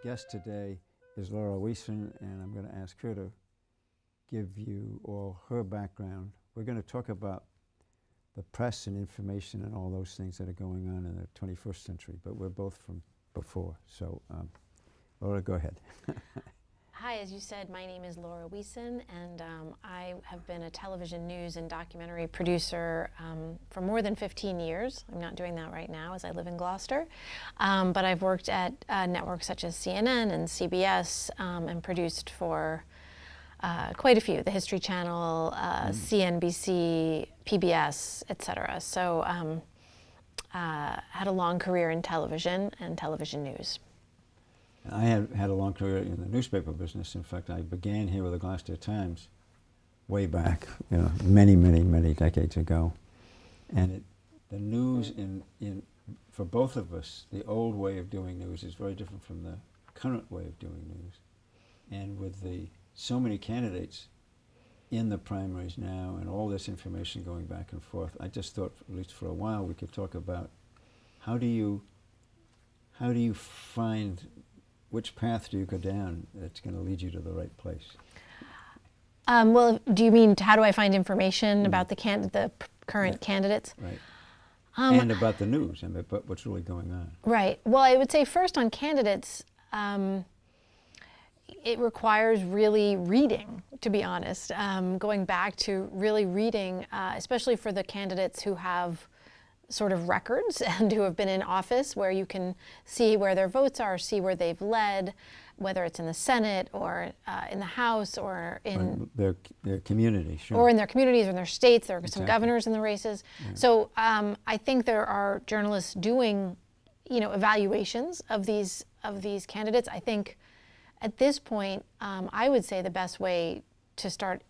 guest today is Laura Wiessen, and I'm going to ask her to give you all her background. We're going to talk about the press and information and all those things that are going on in the 21st century, but we're both from before. So, Laura, go ahead. Hi, as you said, my name is Laura Wiessen, and I have been a television news and documentary producer for more than 15 years. I'm not doing that right now as I live in Gloucester, but I've worked at networks such as CNN and CBS and produced for quite a few, the History Channel, CNBC, PBS, etc. So had a long career in television and television news. I had a long career in the newspaper business. In fact, I began here with the Gloucester Times way back, many decades ago. And the news for both of us, the old way of doing news is very different from the current way of doing news. And with so many candidates in the primaries now and all this information going back and forth, I just thought, at least for a while, we could talk about how do you find, which path do you go down that's going to lead you to the right place? Well, do you mean how do I find information about the current candidates? Right. And about the news and about what's really going on. Right. Well, I would say first on candidates, it requires really reading, to be honest. Going back to really reading, especially for the candidates who have sort of records and who have been in office, where you can see where their votes are, see where they've led, whether it's in the Senate or in the House or in their community, sure. Or in their communities or in their states. There are some Exactly. governors in the races. Yeah. So I think there are journalists doing, evaluations of these candidates. I think at this point, I would say the best way to start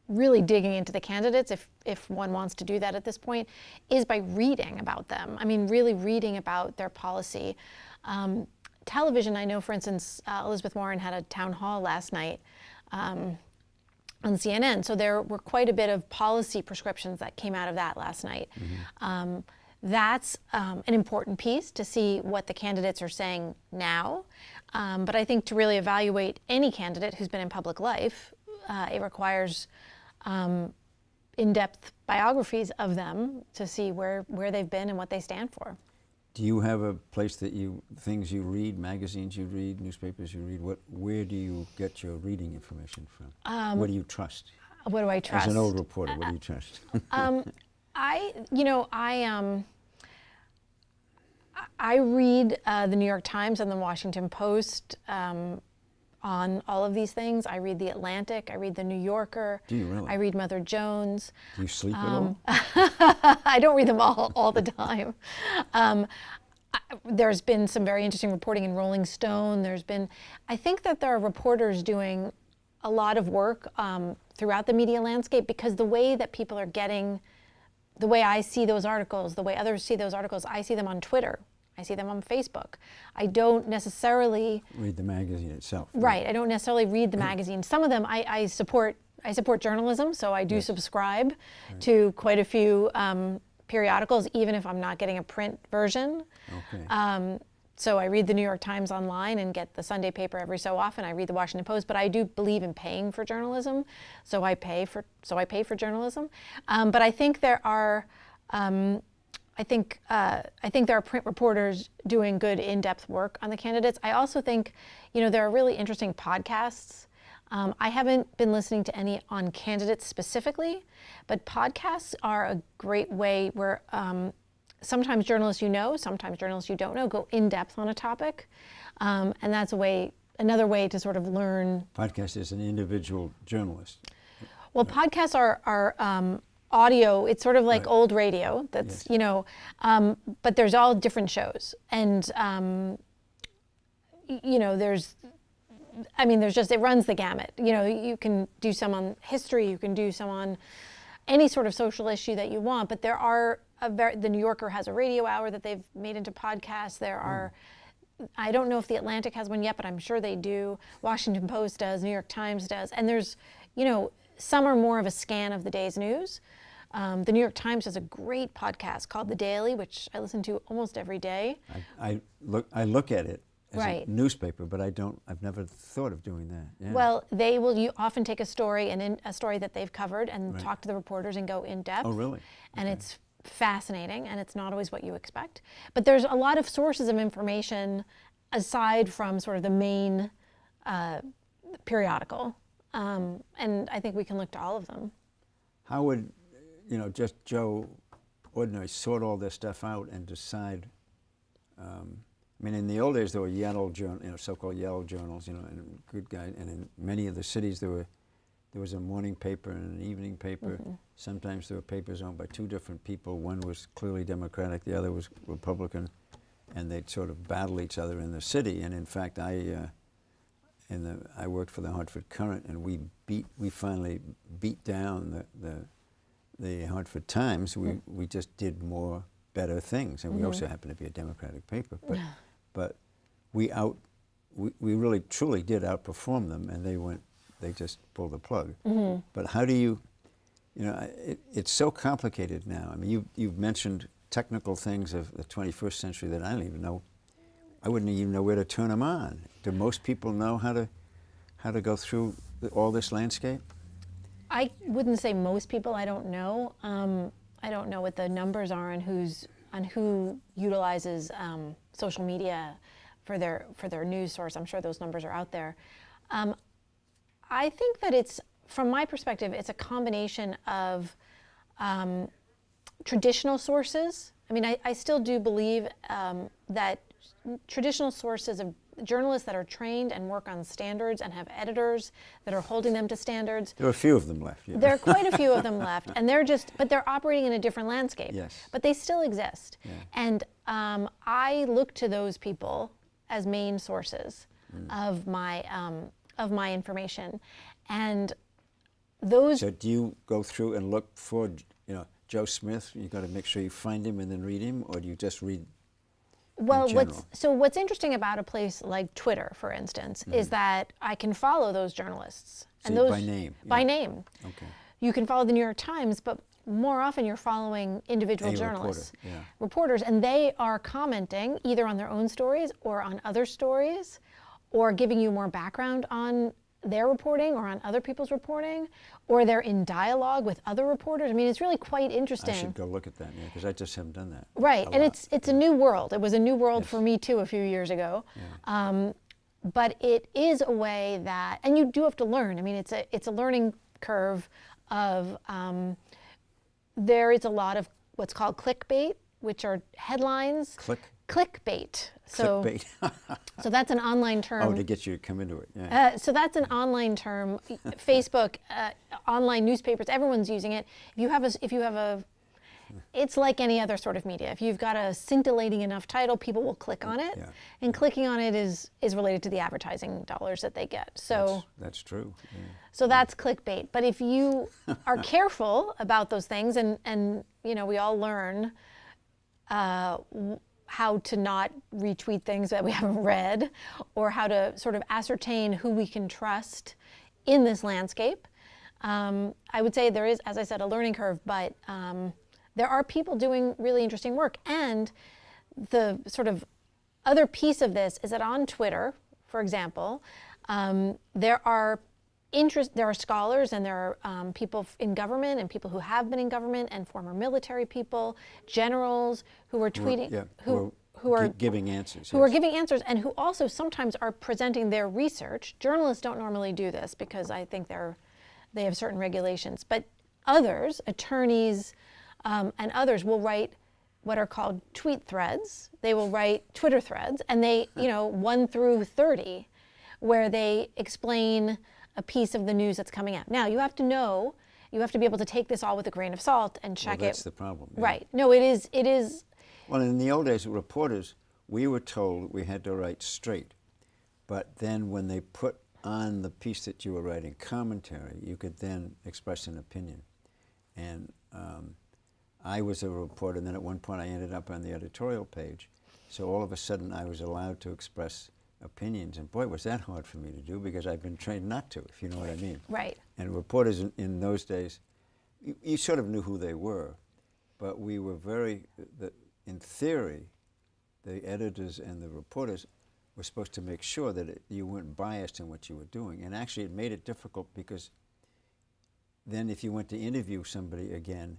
really digging into the candidates, if one wants to do that at this point, is by reading about them. I mean, really reading about their policy. Television, I know, for instance, Elizabeth Warren had a town hall last night on CNN, so there were quite a bit of policy prescriptions that came out of that last night. Mm-hmm. That's an important piece to see what the candidates are saying now. But I think to really evaluate any candidate who's been in public life, it requires in-depth biographies of them to see where they've been and what they stand for. Do you have a place things you read, magazines you read, newspapers you read? Where do you get your reading information from? What do you trust? What do I trust? As an old reporter, what do you trust? I read the New York Times and the Washington Post on all of these things. I read The Atlantic, I read The New Yorker. Do you really? I read Mother Jones. Do you sleep at all? I don't read them all the time. There's been some very interesting reporting in Rolling Stone. I think that there are reporters doing a lot of work throughout the media landscape, because the way that people are getting, the way I see those articles, the way others see those articles, I see them on Twitter. I see them on Facebook. I don't necessarily read the magazine itself. Right. I don't necessarily read the magazine. Some of them I support journalism, so I do subscribe to quite a few periodicals, even if I'm not getting a print version. Okay. So I read the New York Times online and get the Sunday paper every so often. I read the Washington Post, but I do believe in paying for journalism, so I pay for journalism. But I think there are. I think there are print reporters doing good in-depth work on the candidates. I also think, there are really interesting podcasts. I haven't been listening to any on candidates specifically, but podcasts are a great way where sometimes journalists sometimes journalists you don't know go in-depth on a topic, and that's another way to sort of learn. Podcast is an individual journalist. Well, podcasts are audio. It's sort of like old radio. That's but there's all different shows, and it runs the gamut. You can do some on history. You can do some on any sort of social issue that you want. But there are the New Yorker has a radio hour that they've made into podcasts. There are. I don't know if The Atlantic has one yet, but I'm sure they do. Washington Post does. New York Times does. And there's, some are more of a scan of the day's news. The New York Times has a great podcast called The Daily, which I listen to almost every day. I look at it as Right. a newspaper, but I've never thought of doing that. Yeah. Well, they will often take a story and a story that they've covered and Right. talk to the reporters and go in depth. Oh, really? And Okay. it's fascinating, and it's not always what you expect. But there's a lot of sources of information aside from sort of the main periodical, and I think we can look to all of them. How would, just Joe Ordinary sort all this stuff out and decide? I mean, in the old days there were yellow so-called yellow journals, and good guy. And in many of the cities there was a morning paper and an evening paper. Mm-hmm. Sometimes there were papers owned by two different people. One was clearly Democratic, the other was Republican, and they'd sort of battle each other in the city. And in fact, I worked for the Hartford Courant, and we finally beat down the Hartford Times. We just did better things, and we also happen to be a Democratic paper. But we really truly did outperform them, and they just pulled the plug. But how do you, it's so complicated now. I mean, you've mentioned technical things of the 21st century that I don't even know. I wouldn't even know where to turn them on. Do most people know how to go through all this landscape? I wouldn't say most people. I don't know. I don't know what the numbers are on who utilizes social media for their news source. I'm sure those numbers are out there. I think that it's, from my perspective, it's a combination of traditional sources. I mean, I still do believe that traditional sources of journalists that are trained and work on standards and have editors that are holding them to standards. There are a few of them left. Yeah. There are quite a few of them left, and but they're operating in a different landscape. Yes. But they still exist. Yeah. And I look to those people as main sources of my information. And those. So do you go through and look for, Joe Smith? You got to make sure you find him and then read him, or do you just read? Well, in general? what's interesting about a place like Twitter, for instance, is that I can follow those journalists. So by name? By Yeah. name. Okay. You can follow the New York Times, but more often you're following individual A journalists, reporter, yeah. reporters, and they are commenting either on their own stories or on other stories, or giving you more background on their reporting or on other people's reporting, or they're in dialogue with other reporters. I mean, it's really quite interesting. I should go look at that, because I just haven't done that. Right, and it's a new world. It was a new world Yes. for me too a few years ago. Yeah. But it is a way that, and you do have to learn. I mean, it's a learning curve of, there is a lot of what's called clickbait, which are headlines. Clickbait. So, Clickbait. so that's an online term. Oh, to get you to come into it. Yeah. So that's an online term. Facebook, online newspapers, everyone's using it. If you have a, it's like any other sort of media. If you've got a scintillating enough title, people will click on it, Yeah. and clicking on it is related to the advertising dollars that they get. So That's true. Yeah. so that's clickbait. But if you are careful about those things, and we all learn how to not retweet things that we haven't read, or how to sort of ascertain who we can trust in this landscape. I would say there is, as I said, a learning curve, but there are people doing really interesting work. And the sort of other piece of this is that on Twitter, for example, there are scholars, and there are people in government, and people who have been in government, and former military people, generals who are tweeting, who are giving answers. Who are giving answers, and who also sometimes are presenting their research. Journalists don't normally do this because I think they have certain regulations. But others, attorneys, and others will write what are called tweet threads. They will write Twitter threads, and they, 1 through 30, where they explain a piece of the news that's coming out. Now, you have to be able to take this all with a grain of salt and check That's the problem. Yeah. Right. No, it is. Well, in the old days, reporters, we were told we had to write straight. But then when they put on the piece that you were writing commentary, you could then express an opinion. And I was a reporter, and then at one point I ended up on the editorial page. So all of a sudden I was allowed to express opinions. And boy, was that hard for me to do, because I've been trained not to, if you know what I mean. Right. And reporters in those days, you sort of knew who they were, but we were in theory, the editors and the reporters were supposed to make sure that you weren't biased in what you were doing. And actually it made it difficult because then if you went to interview somebody again,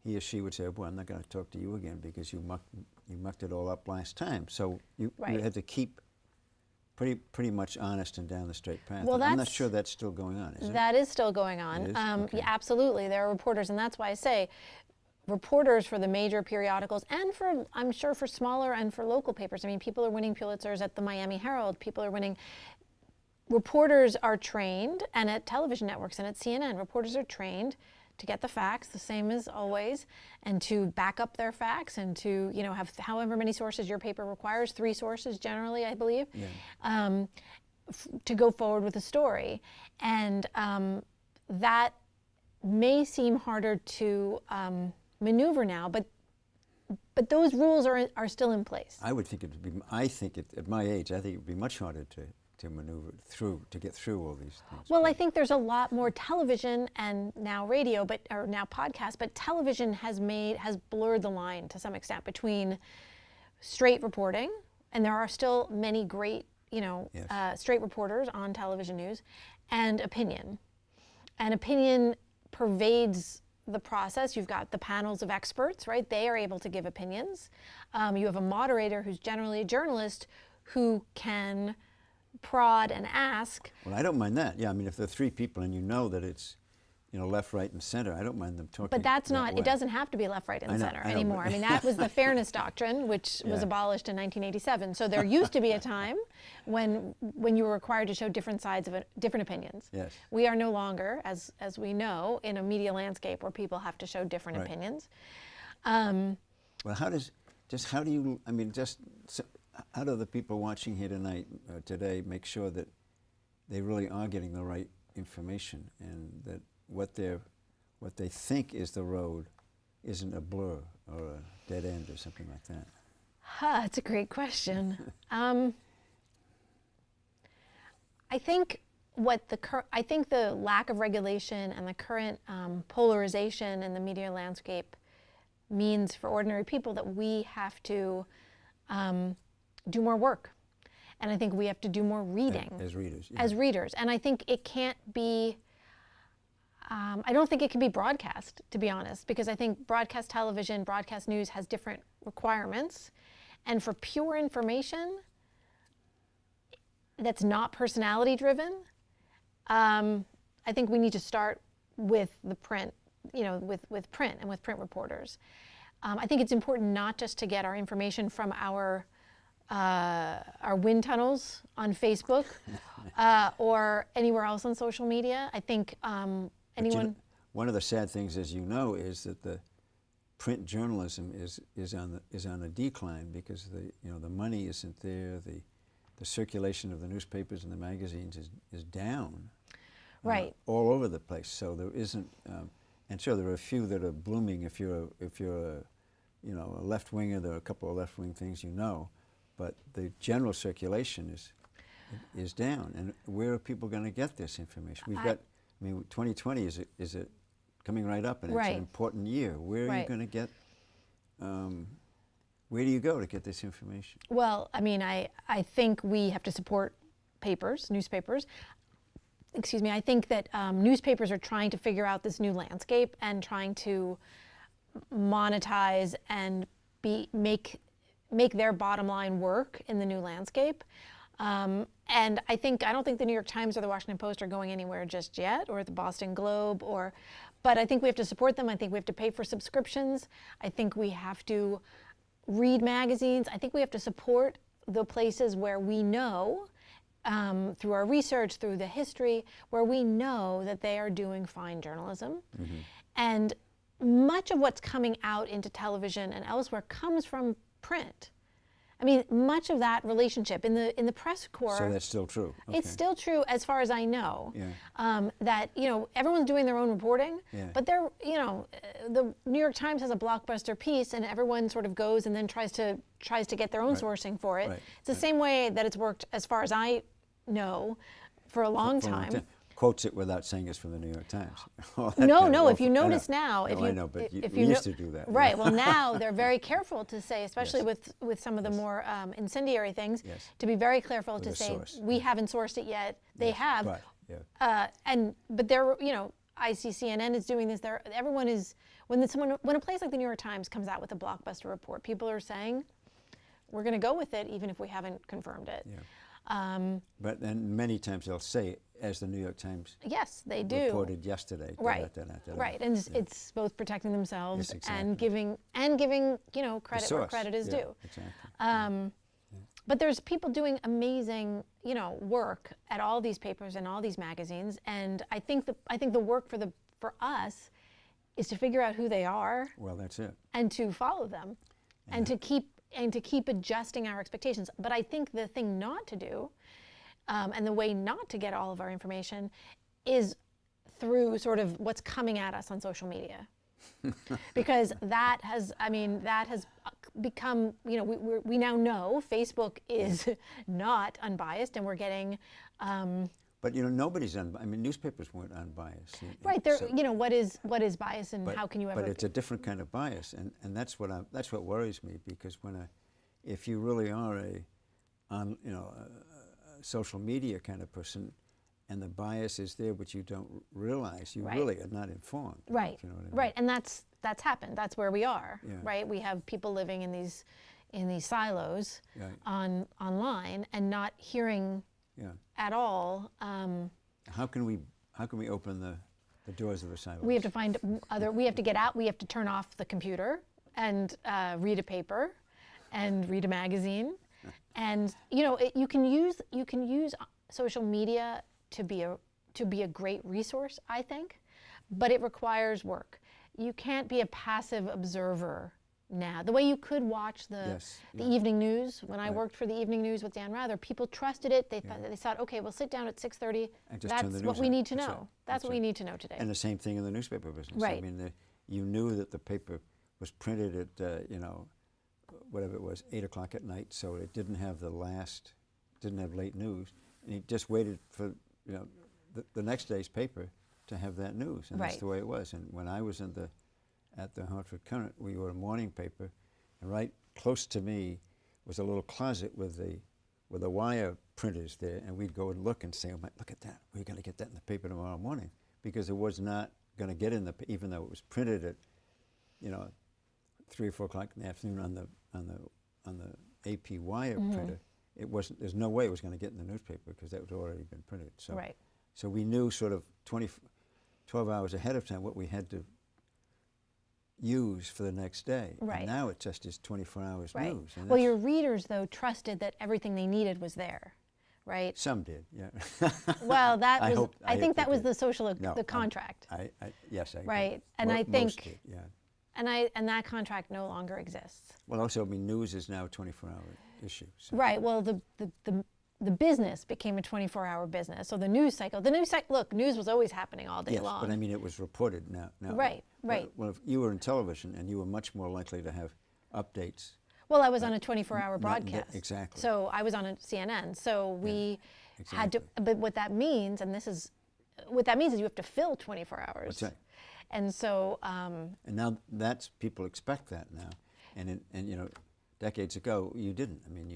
he or she would say, well, I'm not going to talk to you again because you mucked it all up last time. So you had to keep pretty much honest and down the straight path. Well, I'm not sure that's still going on, is it? That is still going on. It is? Okay. Yeah, absolutely. There are reporters, and that's why I say reporters for the major periodicals and for, I'm sure, for smaller and for local papers. I mean, people are winning Pulitzers at the Miami Herald. People are winning. Reporters are trained, and at television networks and at CNN, reporters are trained to get the facts, the same as always, and to back up their facts, and to have however many sources your paper requires, 3 sources generally, I believe, to go forward with a story. And that may seem harder to maneuver now, but those rules are still in place. I would think it would be. At my age, I think it would be much harder to maneuver through, to get through all these things. Well, I think there's a lot more television and now radio, or now podcast, but television has blurred the line to some extent between straight reporting, and there are still many great, straight reporters on television news, and opinion. And opinion pervades the process. You've got the panels of experts, right? They are able to give opinions. You have a moderator who's generally a journalist who can prod and ask. Well, I don't mind that. Yeah, I mean, if there are 3 people and you know that it's, left, right, and center, I don't mind them talking. But that's not. It doesn't have to be left, right, and center anymore. I mean, that was the fairness doctrine, which was abolished in 1987. So there used to be a time when you were required to show different sides of different opinions. Yes. We are no longer, as we know, in a media landscape where people have to show different opinions. Well, how do the people watching here today make sure that they really are getting the right information, and that what they think is the road isn't a blur or a dead end or something like that? That's a great question. I think the lack of regulation and the current polarization in the media landscape means for ordinary people that we have to do more work. And I think we have to do more reading. As readers. Yeah. As readers. And I think it can't be, I don't think it can be broadcast, to be honest, because I think broadcast television, broadcast news has different requirements. And for pure information that's not personality driven, I think we need to start with the print, with print and with print reporters. I think it's important not just to get our information from our wind tunnels on Facebook or anywhere else on social media. I think one of the sad things, as you know, is that the print journalism is on the decline because the money isn't there. The circulation of the newspapers and the magazines is down. Right. All over the place. So there isn't. And sure, there are a few that are blooming. If you're a left winger, there are a couple of left wing things, but the general circulation is down. And where are people going to get this information? We've got, 2020 is coming right up, and it's an important year. Where are you going to get? Where do you go to get this information? Well, I think we have to support newspapers. Excuse me. I think that newspapers are trying to figure out this new landscape and trying to monetize and make their bottom line work in the new landscape. And I don't think the New York Times or the Washington Post are going anywhere just yet, or the Boston Globe, but I think we have to support them. I think we have to pay for subscriptions. I think we have to read magazines. I think we have to support the places where we know, through our research, through the history, where we know that they are doing fine journalism. Mm-hmm. And much of what's coming out into television and elsewhere comes from print. Much of that relationship in the press corps. So that's still true. Okay. It's still true as far as I know. Yeah. That everyone's doing their own reporting, yeah. but the New York Times has a blockbuster piece, and everyone sort of goes and then tries to get their own sourcing for it. Right. It's the same way that it's worked, as far as I know, for a long time. quotes it without saying it's from the New York Times. All that No, kind of no. If you awful- I know. notice now, if No, I you know, but if we you used to do that. right? Yeah. Well, now they're very careful to say, especially Yes. with some of the more incendiary things, Yes. to be very careful With to a say source, we yeah. haven't sourced it yet. They Yes, have, but, yeah. but they're ICCNN is doing this. Everyone is when a place like the New York Times comes out with a blockbuster report, people are saying we're going to go with it even if we haven't confirmed it. Yeah. But then many times they'll say, as the New York Times Yes, they do. reported yesterday. Right, da-da-da-da-da. right, and Yeah. it's both protecting themselves Yes, exactly. and giving credit where source, credit is yeah, due. Exactly. But there's people doing amazing work at all these papers and all these magazines, and I think the work for us is to figure out who they are Well, that's it. and to follow them, and to keep adjusting our expectations. But I think the thing not to do, and the way not to get all of our information, is through sort of what's coming at us on social media, because that has become we now know Facebook is not unbiased, and we're getting. But nobody's unbiased. I mean, newspapers weren't unbiased. Right there, So- what is bias, and how can you ever? But it's a different kind of bias, and that's what worries me, because if you really are a social media kind of person, and the bias is there, but you don't realize, you Right. really are not informed. Right, if you know what I mean. right, and that's happened. That's where we are, Yeah. right? We have people living in these silos Right. online and not hearing Yeah. at all. How can we open the doors of the silos? We have to find we have to get out, we have to turn off the computer and read a paper and read a magazine. And you can use social media to be a great resource, I think, but it requires work. You can't be a passive observer now. The way you could watch the evening news. When I worked for the evening news with Dan Rather, people trusted it. They thought, okay, we'll sit down at 6:30. And just turn the That's news what we on. need to That's know. right. That's what we need to know today. And the same thing in the newspaper business. Right. I mean, you knew that the paper was printed at whatever it was, 8 o'clock at night, so it didn't have late news, and you just waited for the next day's paper to have that news, and that's the way it was. And when I was at the Hartford Courant, we were a morning paper, and right close to me was a little closet with the wire printers there, and we'd go and look and say, "Oh my, look at that! We're going to get that in the paper tomorrow morning," because it was not going to get in even though it was printed at 3 or 4 o'clock in the afternoon on the AP wire printer. It wasn't. There's no way it was going to get in the newspaper because that had already been printed. So, Right. So we knew sort of 12 hours ahead of time what we had to use for the next day. Right. And now it just is 24 hours Right. news. And Well, that's- your readers, though, trusted that everything they needed was there, right? Some did, yeah. Well, that was. I I think hope that they was did. the social No, the contract, Yes, I agree. right? And I Most think, did, yeah. and that contract no longer exists. Well, also, I mean, news is now a 24-hour issue. So. Right. Well, the business became a 24-hour business. So the news cycle. Look, news was always happening all day Yes, long. but I mean, it was reported now. Right, right. Well, if you were in television, and you were much more likely to have updates. Well, I was on a 24-hour Not- broadcast. exactly. So I was on a CNN. So we had to. exactly. But what that means, what that means is you have to fill 24 hours. That's right. And so. And now people expect that now, and decades ago you didn't. I mean,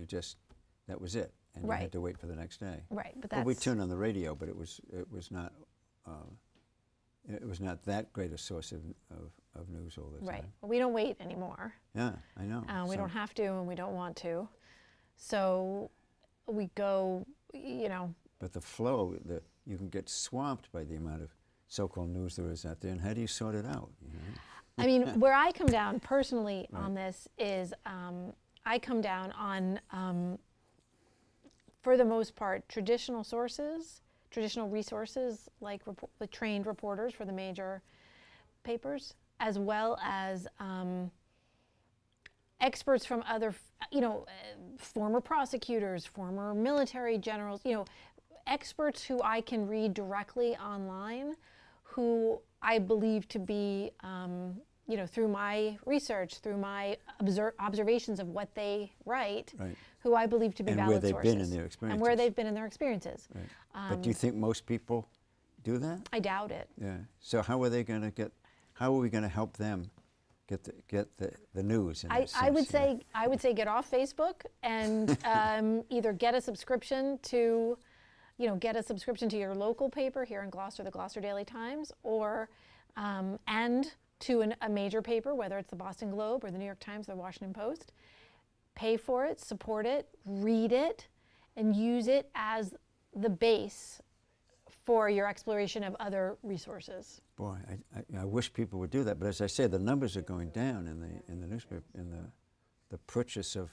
that was it, and you Right. had to wait for the next day. Right, but Well, we that's- turned on the radio, but it was not that great a source of news all the time. Right. Well, we don't wait anymore. Yeah, I know. We So- don't have to, and we don't want to. So we go. But the flow, you can get swamped by the amount of so-called news there is out there, and how do you sort it out? I mean, where I come down personally on this is I come down on, for the most part, traditional resources like the trained reporters for the major papers, as well as experts from other, former prosecutors, former military generals, experts who I can read directly online, who I believe to be, through my research, through my observations of what they write, Right. who I believe to be And valid where they've sources. been in their And where experiences. they've been in their experiences. Right. But do you think most people do that? I doubt it. Yeah. So how are they going to get? How are we going to help them get the news? In that I would sense, say get off Facebook and either get a subscription to, get a subscription to your local paper here in Gloucester, the Gloucester Daily Times, or and to a major paper, whether it's the Boston Globe or the New York Times or the Washington Post. Pay for it, support it, read it, and use it as the base for your exploration of other resources. Boy, I wish people would do that. But as I say, the numbers are going down in the newspaper, in the purchase of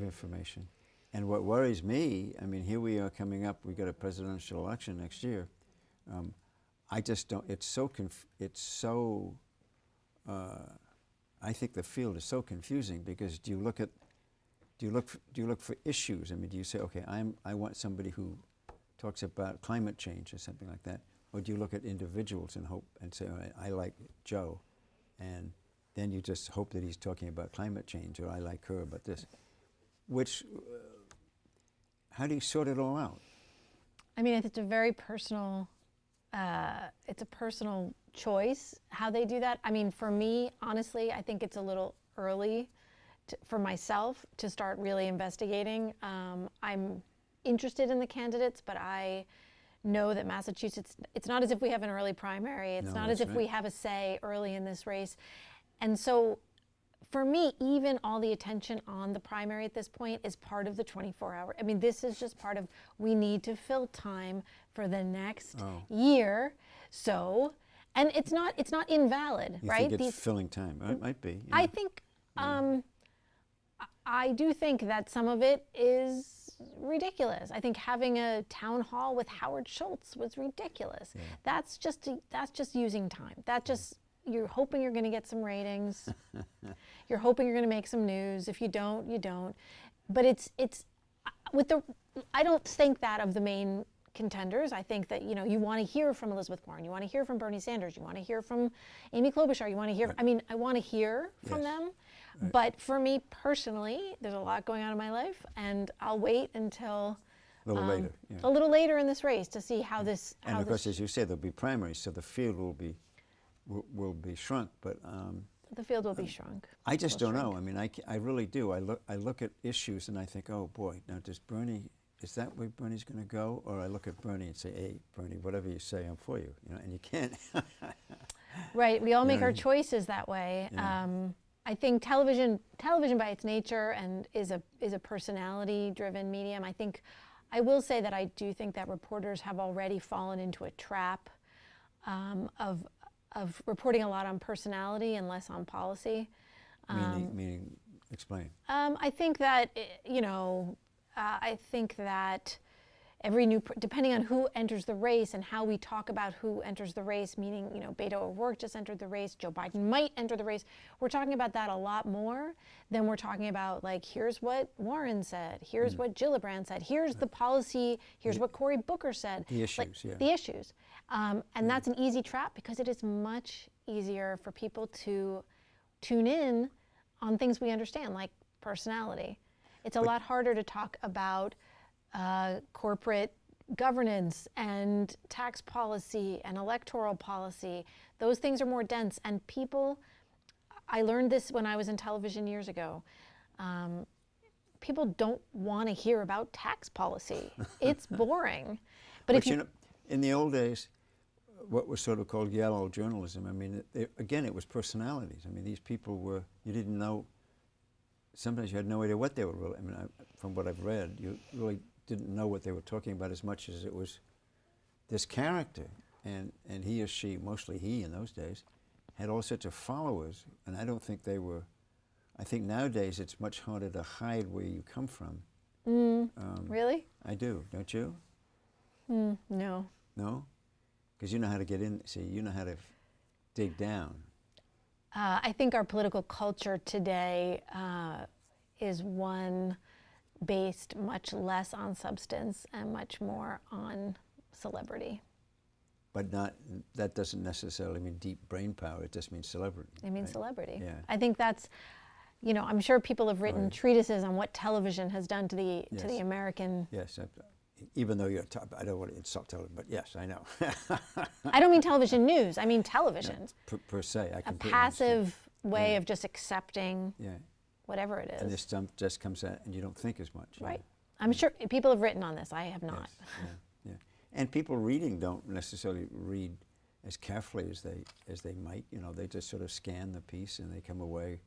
information. And what worries me, I mean, here we are coming up. We got a presidential election next year. I just don't. It's so. I think the field is so confusing because do you look for issues? I mean, do you say, okay, I want somebody who talks about climate change or something like that, or do you look at individuals and hope and say, all right, I like Joe, and then you just hope that he's talking about climate change, or I like her about this. Which, how do you sort it all out? I mean, it's a very personal. It's a personal choice how they do that. I mean, for me, honestly, I think it's a little early for myself to start really investigating. I'm interested in the candidates, but I know that Massachusetts, it's not as if we have an early primary. It's not as if we have a say early in this race. And so for me, even all the attention on the primary at this point is part of the 24-hour. I mean, this is just part of, we need to fill time for the next year. So, and it's not invalid, you right? Think it's filling time. It might be. Yeah. I think, I do think that some of it is ridiculous. I think having a town hall with Howard Schultz was ridiculous. Yeah. That's just using time. You're hoping you're going to get some ratings. You're hoping you're going to make some news. If you don't, you don't. But I don't think that of the main contenders. I think that, you want to hear from Elizabeth Warren. You want to hear from Bernie Sanders. You want to hear from Amy Klobuchar. You want to hear, right. I want to hear from them. Right. But for me personally, there's a lot going on in my life, and I'll wait until a little later. Yeah. A little later in this race to see how this. And of course, as you say, there'll be primaries, so the field will be shrunk. But the field will be shrunk. I just don't know. I mean, I really do. I look at issues and I think, oh boy, now does Bernie? Is that where Bernie's going to go? Or I look at Bernie and say, hey, Bernie, whatever you say, I'm for you. And you can't. Right. We all make our choices that way. Yeah. I think television by its nature and is a personality-driven medium. I will say that I do think that reporters have already fallen into a trap of reporting a lot on personality and less on policy. Meaning, explain. I think that I think that depending on who enters the race and how we talk about who enters the race, meaning, Beto O'Rourke just entered the race, Joe Biden might enter the race. We're talking about that a lot more than we're talking about, like, here's what Warren said, here's what Gillibrand said, here's the policy, here's what Cory Booker said. The issues, The issues. And that's an easy trap because it is much easier for people to tune in on things we understand, like personality. It's a lot harder to talk about corporate governance and tax policy and electoral policy. Those things are more dense, and people, I learned this when I was in television years ago, people don't want to hear about tax policy. It's boring. But if in the old days, what was sort of called yellow journalism, I mean, it was personalities. I mean, these people you didn't know, sometimes you had no idea what they were really, from what I've read, you really didn't know what they were talking about as much as it was this character. And he or she, mostly he in those days, had all sorts of followers. And I don't think they were, I think nowadays it's much harder to hide where you come from. Really? I do, don't you? No. No? Because you know how to get in, you know how to dig down. I think our political culture today is one based much less on substance and much more on celebrity. But that doesn't necessarily mean deep brain power, it just means celebrity. It means celebrity. Yeah. I think that's, I'm sure people have written treatises on what television has done to the American even though you're top, I don't want to insult television, but yes, I know. I don't mean television news. I mean television. Per se, I A completely passive way Yeah. of just accepting Yeah, whatever it is. and this stuff just comes out, and you don't think as much. Right. I'm sure people have written on this. I have not. Yes, yeah. And people reading don't necessarily read as carefully as they might. You know, they just sort of scan the piece and they come away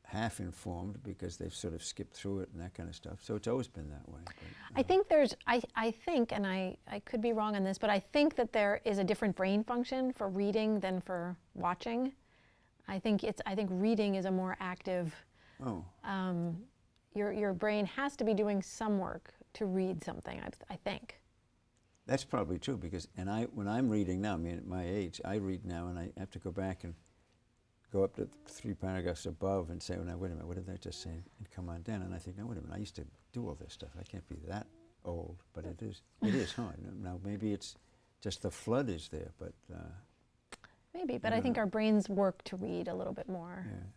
half informed because they've sort of skipped through it and that kind of stuff. So it's always been that way. But, I think there's, I think, and I could be wrong on this, but I think that there is a different brain function for reading than for watching. I think reading is a more active. Oh. Your brain has to be doing some work to read something. I think. That's probably true because, when I'm reading now, I mean, at my age, I read now and I have to go back and go up to 3 paragraphs above and say, well, now, wait a minute, what did I just say? And come on down. And I think, no, wait a minute, I used to do all this stuff. I can't be that old, but it is hard. Now, maybe it's just the flood is there, but. Maybe, but I think our brains work to read a little bit more. Yeah.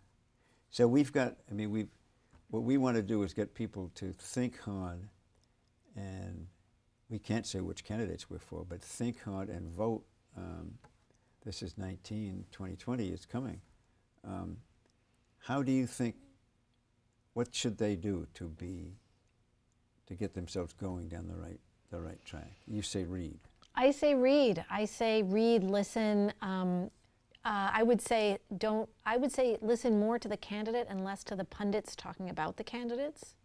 So what we want to do is get people to think hard, and we can't say which candidates we're for, but think hard and vote. This is 2020 is coming. How do you think, what should they do to get themselves going down the right track? You say read. I say read. I say read, listen. I would say listen more to the candidate and less to the pundits talking about the candidates.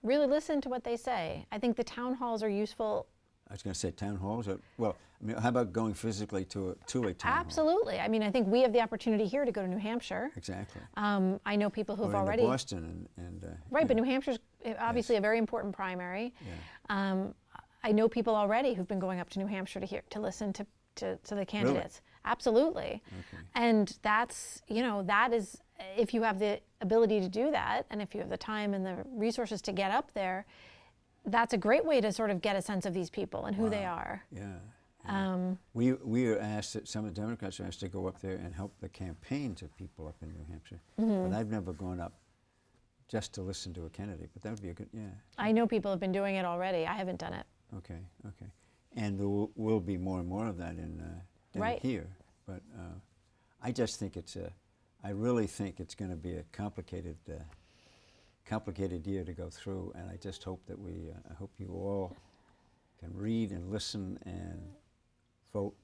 Really listen to what they say. I think the town halls are useful. I was going to say town halls. Well, I mean, how about going physically to a town Absolutely. hall? I mean, I think we have the opportunity here to go to New Hampshire. Exactly. I know people who've or already Boston and right, but New Hampshire's obviously a very important primary. Yeah. I know people already who've been going up to New Hampshire to listen to the candidates. Really? Absolutely. Okay. And that's, that is, if you have the ability to do that, and if you have the time and the resources to get up there, that's a great way to sort of get a sense of these people and who they are. Yeah. We are asked, some of the Democrats are asked to go up there and help the campaigns of people up in New Hampshire. But I've never gone up just to listen to a candidate, but that would be a good, I know people have been doing it already. I haven't done it. Okay. And there will be more and more of that down here. But I just think I really think it's going to be a complicated year to go through, and I just hope that I hope you all can read and listen and vote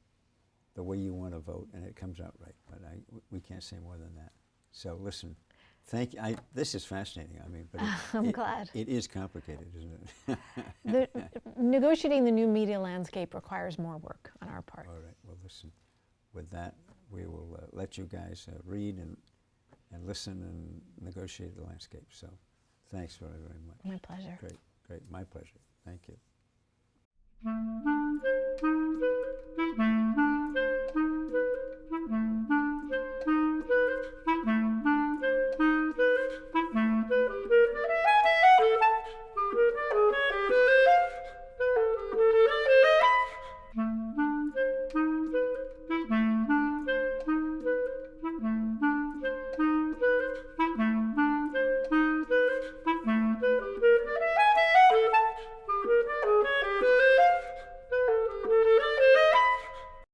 the way you want to vote, and it comes out right. But we can't say more than that. So listen, thank you. This is fascinating. I mean, but I'm glad. It is complicated, isn't it? Negotiating the new media landscape requires more work on our part. All right. Well, listen. With that, we will let you guys read and listen and negotiate the landscape. So, thanks very, very much. My pleasure. Great. My pleasure. Thank you.